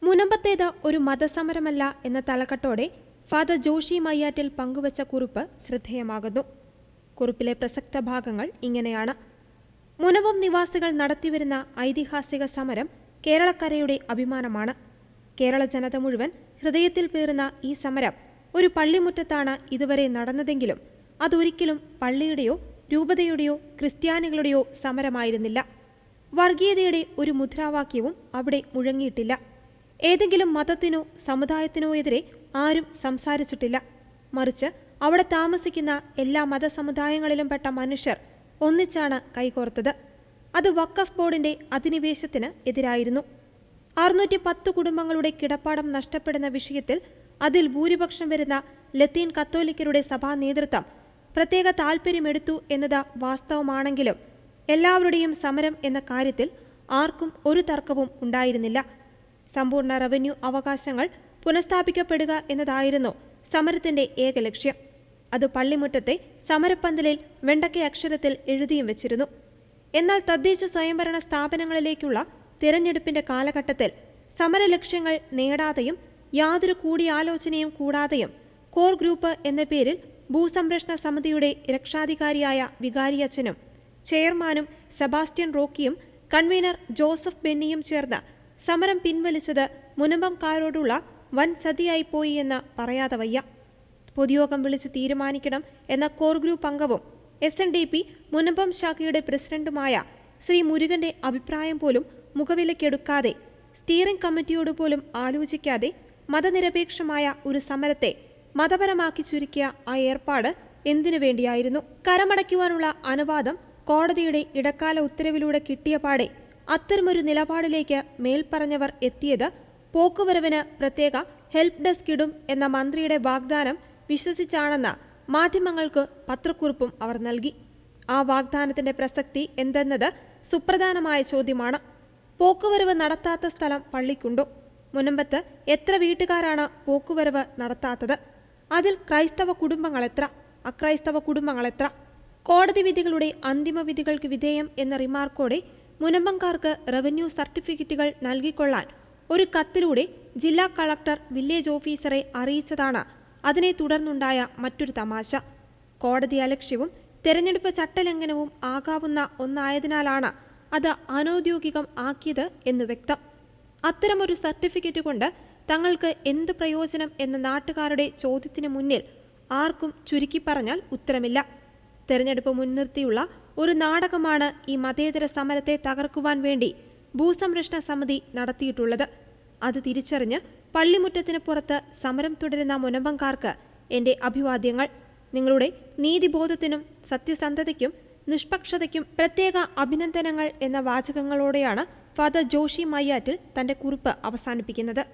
മുനമ്പത്തേത് ഒരു മതസമരമല്ല എന്ന തലക്കെട്ടോടെ ഫാദർ ജോഷി മയ്യാറ്റിൽ പങ്കുവച്ച കുറിപ്പ് ശ്രദ്ധേയമാകുന്നു. കുറിപ്പിലെ പ്രസക്ത ഭാഗങ്ങൾ ഇങ്ങനെയാണ്. മുനമ്പം നിവാസികൾ നടത്തിവരുന്ന ഐതിഹാസിക സമരം കേരളക്കരയുടെ അഭിമാനമാണ്. കേരള ജനത മുഴുവൻ ഹൃദയത്തിൽ പേറുന്ന ഈ സമരം ഒരു പള്ളിമുറ്റത്താണ് ഇതുവരെ നടന്നതെങ്കിലും അതൊരിക്കലും പള്ളിയുടെയോ രൂപതയുടെയോ ക്രിസ്ത്യാനികളുടെയോ സമരമായിരുന്നില്ല. വർഗീയതയുടെ ഒരു മുദ്രാവാക്യവും അവിടെ മുഴങ്ങിയിട്ടില്ല. ഏതെങ്കിലും മതത്തിനോ സമുദായത്തിനോ എതിരെ ആരും സംസാരിച്ചിട്ടില്ല. മറിച്ച് അവിടെ താമസിക്കുന്ന എല്ലാ മതസമുദായങ്ങളിലും പെട്ട മനുഷ്യർ ഒന്നിച്ചാണ് കൈകോർത്തത്. അത് വഖഫ് ബോർഡിന്റെ അധിനിവേശത്തിന് എതിരായിരുന്നു. 610 കുടുംബങ്ങളുടെ കിടപ്പാടം നഷ്ടപ്പെടുന്ന വിഷയത്തിൽ അതിൽ ഭൂരിപക്ഷം വരുന്ന ലത്തീൻ കത്തോലിക്കരുടെ സഭാ നേതൃത്വം പ്രത്യേക താൽപ്പര്യമെടുത്തു എന്നത് വാസ്തവമാണെങ്കിലും എല്ലാവരുടെയും സമരം എന്ന കാര്യത്തിൽ ആർക്കും ഒരു തർക്കവും ഉണ്ടായിരുന്നില്ല. സമ്പൂർണ്ണ റവന്യൂ അവകാശങ്ങൾ പുനഃസ്ഥാപിക്കപ്പെടുക എന്നതായിരുന്നു സമരത്തിന്റെ ഏക ലക്ഷ്യം. അത് പള്ളിമുറ്റത്തെ സമരപ്പന്തലിൽ വെണ്ടക്ക അക്ഷരത്തിൽ എഴുതിയും വെച്ചിരുന്നു. എന്നാൽ തദ്ദേശ സ്വയംഭരണ സ്ഥാപനങ്ങളിലേക്കുള്ള തിരഞ്ഞെടുപ്പിന്റെ കാലഘട്ടത്തിൽ സമരലക്ഷ്യങ്ങൾ നേടാതെയും യാതൊരു കൂടിയാലോചനയും കൂടാതെയും കോർ ഗ്രൂപ്പ് എന്ന പേരിൽ ഭൂസംരക്ഷണ സമിതിയുടെ രക്ഷാധികാരിയായ വികാരിയച്ഛനും ചെയർമാനും സെബാസ്റ്റ്യൻ റോക്കിയും കൺവീനർ ജോസഫ് ബെന്നിയും ചേർന്ന് സമരം പിൻവലിച്ചത് മുനമ്പംകാരോടുള്ള വൻ ചതിയായിപ്പോയി എന്ന് പറയാതെ വയ്യ. പൊതുയോഗം വിളിച്ച് തീരുമാനിക്കണം എന്ന കോർ ഗ്രൂപ്പ് അംഗവും SNDP മുനമ്പം ശാഖയുടെ പ്രസിഡന്റുമായ ശ്രീ മുരുകന്റെ അഭിപ്രായം പോലും മുഖവിലക്കെടുക്കാതെ സ്റ്റിയറിംഗ് കമ്മിറ്റിയോട് പോലും ആലോചിക്കാതെ മതനിരപേക്ഷമായ ഒരു സമരത്തെ മതപരമാക്കി ചുരുക്കിയ ആ ഏർപ്പാട് എന്തിനു വേണ്ടിയായിരുന്നു? കരമടയ്ക്കുവാനുള്ള അനുവാദം കോടതിയുടെ ഇടക്കാല ഉത്തരവിലൂടെ കിട്ടിയ പാടെ അത്തരമൊരു നിലപാടിലേക്ക് മേൽപ്പറഞ്ഞവർ എത്തിയത് പോക്കുവരവിന് പ്രത്യേക ഹെൽപ്പ് ഡെസ്ക് ഇടും എന്ന മന്ത്രിയുടെ വാഗ്ദാനം വിശ്വസിച്ചാണെന്ന് മാധ്യമങ്ങൾക്ക് പത്രക്കുറിപ്പും അവർ നൽകി. ആ വാഗ്ദാനത്തിന്റെ പ്രസക്തി എന്തെന്നത് സുപ്രധാനമായ ചോദ്യമാണ്. പോക്കുവരവ് നടത്താത്ത സ്ഥലം പള്ളിക്കുണ്ടോ? മുനമ്പത്ത് എത്ര വീട്ടുകാരാണ് പോക്കുവരവ് നടത്താത്തത്? അതിൽ ക്രൈസ്തവ കുടുംബങ്ങൾ എത്ര? അക്രൈസ്തവ കുടുംബങ്ങൾ എത്ര? കോടതി വിധികളുടെ അന്തിമ വിധികൾക്ക് വിധേയം എന്ന റിമാർക്കോടെ മുനമ്പംകാർക്ക് റവന്യൂ സർട്ടിഫിക്കറ്റുകൾ നൽകിക്കൊള്ളാൻ ഒരു കത്തിലൂടെ ജില്ലാ കളക്ടർ വില്ലേജ് ഓഫീസറെ അറിയിച്ചതാണ് അതിനെ തുടർന്നുണ്ടായ മറ്റൊരു തമാശ. കോടതി അലക്ഷ്യവും തെരഞ്ഞെടുപ്പ് ചട്ടലംഘനവും ആകാവുന്ന ഒന്നായതിനാലാണ് അത് അനൌദ്യോഗികം ആക്കിയത് എന്ന് വ്യക്തം. അത്തരമൊരു സർട്ടിഫിക്കറ്റ് കൊണ്ട് തങ്ങൾക്ക് എന്ത് പ്രയോജനം എന്ന നാട്ടുകാരുടെ ചോദ്യത്തിന് മുന്നിൽ ആർക്കും ചുരുക്കി പറഞ്ഞാൽ ഉത്തരമില്ല. തെരഞ്ഞെടുപ്പ് മുൻനിർത്തിയുള്ള ഒരു നാടകമാണ് ഈ മതേതര സമരത്തെ തകർക്കുവാൻ വേണ്ടി ഭൂസംരക്ഷണ സമിതി നടത്തിയിട്ടുള്ളത്. അത് തിരിച്ചറിഞ്ഞ് പള്ളിമുറ്റത്തിന് പുറത്ത് സമരം തുടരുന്ന മുനമ്പംകാർക്ക് എൻ്റെ അഭിവാദ്യങ്ങൾ. നിങ്ങളുടെ നീതിബോധത്തിനും സത്യസന്ധതയ്ക്കും നിഷ്പക്ഷതയ്ക്കും പ്രത്യേക അഭിനന്ദനങ്ങൾ എന്ന വാചകങ്ങളോടെയാണ് ഫാദർ ജോഷി മയ്യാറ്റിൽ തന്റെ കുറിപ്പ് അവസാനിപ്പിക്കുന്നത്.